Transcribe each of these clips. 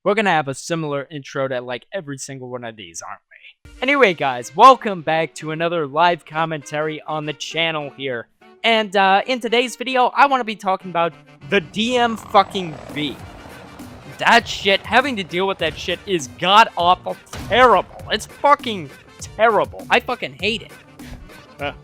We're gonna have a similar intro to like every single one of these, aren't we? Anyway, guys, welcome back to another live commentary on the channel here. And in today's video, I want to be talking about the DMV. That shit, having to deal with that shit is god-awful terrible. It's fucking terrible. I fucking hate it.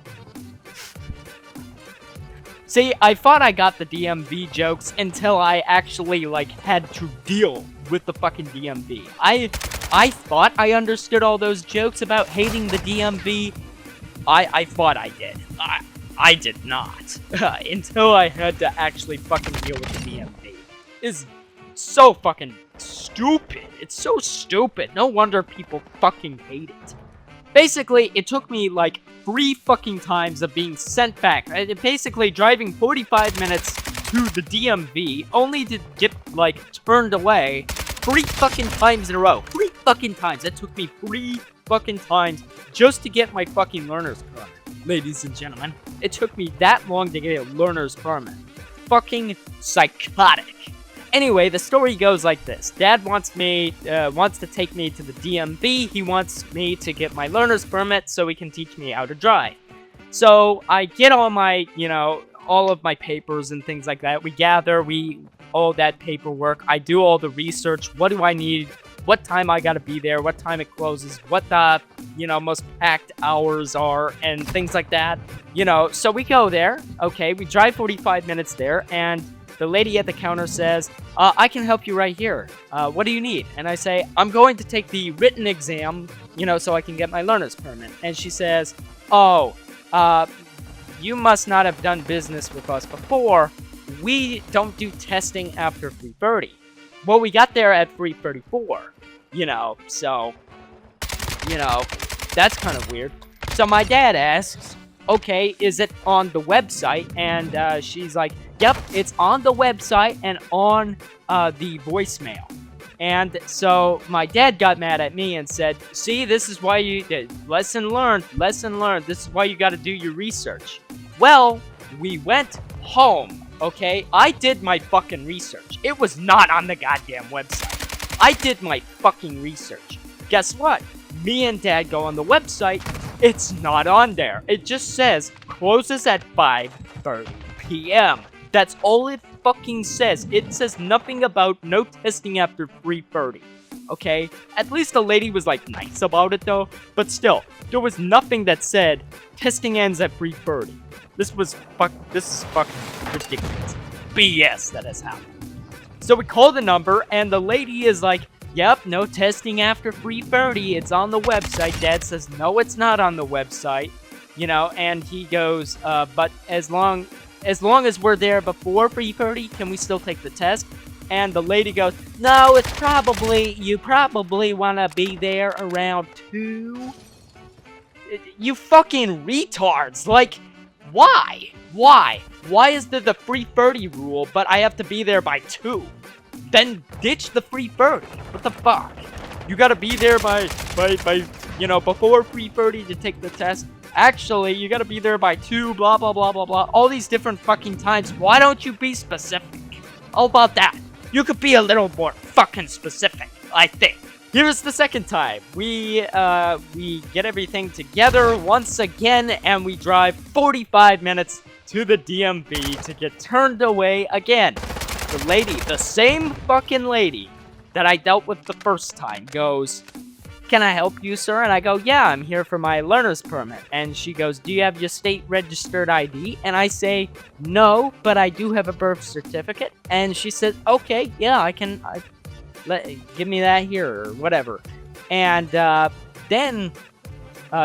See, I thought I got the DMV jokes until I actually, had to deal with the fucking DMV. I thought I understood all those jokes about hating the DMV. I thought I did. I did not. Until I had to actually fucking deal with the DMV. It's so fucking stupid. It's so stupid. No wonder people fucking hate it. Basically, it took me, 3 fucking times of being sent back. Basically, driving 45 minutes to the DMV, only to get, turned away 3 fucking times in a row. 3 fucking times. That took me 3 fucking times just to get my fucking learner's permit. Ladies and gentlemen, it took me that long to get a learner's permit. Fucking psychotic. Anyway, the story goes like this. Dad wants to take me to the DMV. He wants me to get my learner's permit so he can teach me how to drive. So I get all my, all of my papers and things like that. We gather, all that paperwork. I do all the research. What do I need? What time I gotta be there? What time it closes? What the, most packed hours are and things like that. So we go there. Okay, we drive 45 minutes there and the lady at the counter says, I can help you right here. What do you need? And I say, I'm going to take the written exam, so I can get my learner's permit. And she says, oh, you must not have done business with us before. We don't do testing after 3:30. Well, we got there at 3:34, so, that's kind of weird. So my dad asks, okay, is it on the website? And she's like, yep, it's on the website and on the voicemail. And so my dad got mad at me and said, see, this is why you did. Lesson learned. This is why you got to do your research. Well, we went home, okay? I did my fucking research. It was not on the goddamn website. I did my fucking research. Guess what? Me and Dad go on the website. It's not on there. It just says closes at 5:30 p.m. That's all it fucking says. It says nothing about no testing after 3:30. Okay? At least the lady was nice about it though. But still, there was nothing that said testing ends at 3:30. This is fucking ridiculous. BS that has happened. So we call the number and the lady is like, yep, no testing after 3:30. It's on the website. Dad says, no, it's not on the website. And he goes, but as long as we're there before 3:30, can we still take the test? And the lady goes, no, you probably want to be there around 2. You fucking retards. Why? Why is there the 3:30 rule, but I have to be there by 2? Then ditch the 3:30. What the fuck? You gotta be there by before 3:30 to take the test. Actually, you gotta be there by 2, blah, blah, blah, blah, blah. All these different fucking times. Why don't you be specific? How about that? You could be a little more fucking specific, I think. Here's the second time. We get everything together once again, and we drive 45 minutes to the DMV to get turned away again. The lady, the same fucking lady that I dealt with the first time, goes, can I help you, sir? And I go, yeah, I'm here for my learner's permit. And she goes, do you have your state registered ID? And I say, no, but I do have a birth certificate. And she says, okay, yeah, give me that here, or whatever. And then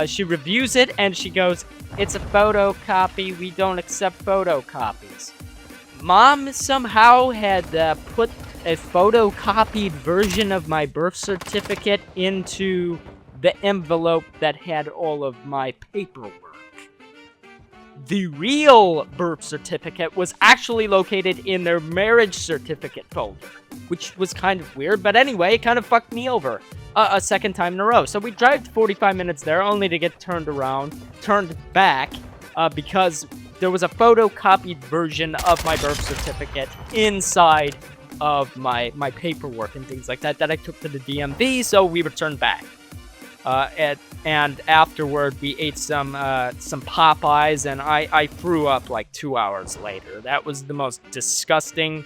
she reviews it, and she goes, it's a photocopy. We don't accept photocopies. Mom somehow had put a photocopied version of my birth certificate into the envelope that had all of my paperwork. The real birth certificate was actually located in their marriage certificate folder, which was kind of weird, but anyway, it kind of fucked me over a second time in a row. So we drive 45 minutes there, only to get turned back, because there was a photocopied version of my birth certificate inside of my paperwork and things like that I took to the DMV, so we returned back. And afterward, we ate some Popeyes, and I threw up like 2 hours later. That was the most disgusting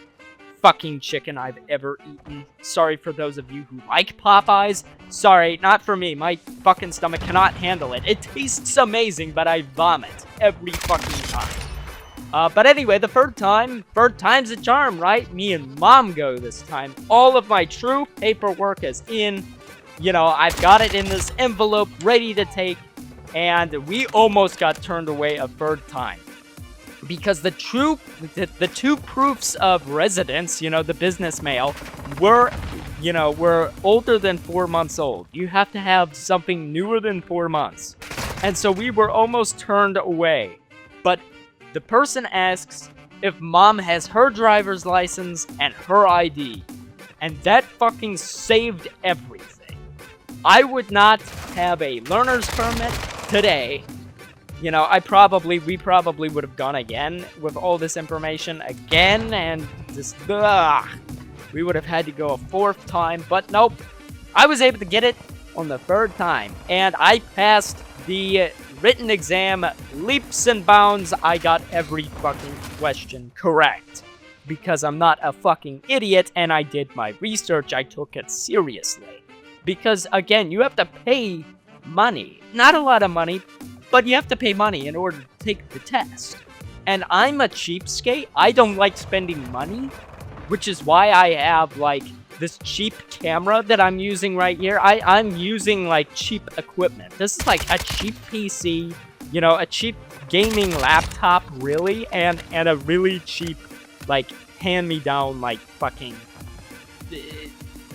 fucking chicken I've ever eaten. Sorry for those of you who like Popeyes. Sorry, not for me. My fucking stomach cannot handle it. It tastes amazing, but I vomit every fucking time. But anyway, the third time's a charm, right? Me and Mom go this time. All of my true paperwork is in. You know, I've got it in this envelope ready to take, and we almost got turned away a third time. Because the two proofs of residence, you know, the business mail, were older than 4 months old. You have to have something newer than 4 months. And so we were almost turned away. But the person asks if Mom has her driver's license and her ID. And that fucking saved everything. I would not have a learner's permit today. You know, we probably would have gone again with all this information again, and just, we would have had to go a fourth time, but nope. I was able to get it on the third time, and I passed the written exam leaps and bounds. I got every fucking question correct, because I'm not a fucking idiot, and I did my research. I took it seriously. Because, again, you have to pay money. Not a lot of money, but you have to pay money in order to take the test. And I'm a cheapskate. I don't like spending money, which is why I have, like, this cheap camera that I'm using right here. I'm using, like, cheap equipment. This is, like, a cheap PC, you know, a cheap gaming laptop, really, and a really cheap, like, hand-me-down, like, fucking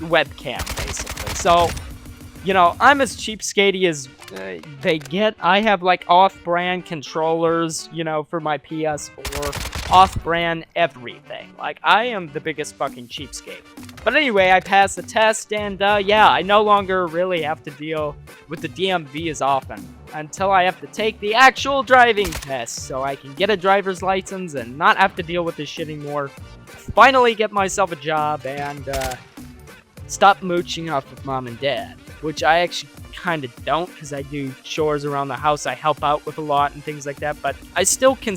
webcam, basically. So, you know, I'm as cheapskatey as they get. I have, like, off-brand controllers, you know, for my PS4. Off-brand everything. Like, I am the biggest fucking cheapskate. But anyway, I passed the test, and, yeah, I no longer really have to deal with the DMV as often. Until I have to take the actual driving test, so I can get a driver's license and not have to deal with this shit anymore. Finally get myself a job, and, stop mooching off with Mom and Dad, which I actually kind of don't, because I do chores around the house. I help out with a lot and things like that, but I still feel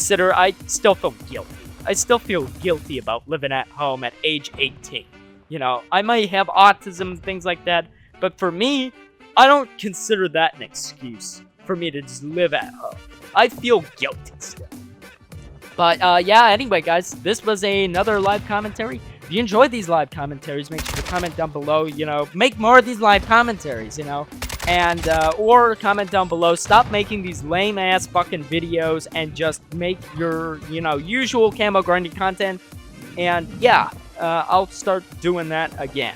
guilty. I still feel guilty about living at home at age 18. You know, I might have autism and things like that, but for me, I don't consider that an excuse for me to just live at home. I feel guilty still. But, yeah, anyway, guys, this was another live commentary. If you enjoyed these live commentaries, make sure to comment down below, you know, make more of these live commentaries, you know, and, or comment down below, stop making these lame-ass fucking videos and just make your, you know, usual camo grinding content, and, yeah, I'll start doing that again.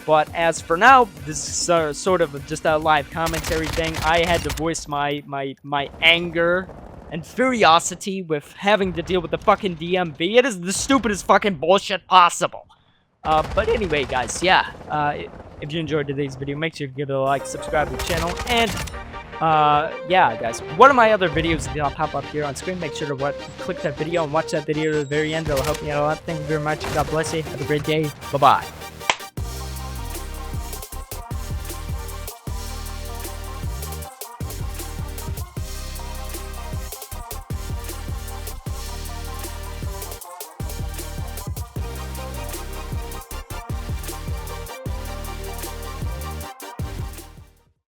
But as for now, this is sort of just a live commentary thing. I had to voice my anger and curiosity with having to deal with the fucking DMV. It is the stupidest fucking bullshit possible. But anyway, guys, yeah. If you enjoyed today's video, make sure to give it a like, subscribe to the channel, and, yeah, guys. One of my other videos that'll pop up here on screen. Make sure to click that video and watch that video to the very end. It'll help me out a lot. Thank you very much. God bless you. Have a great day. Bye-bye.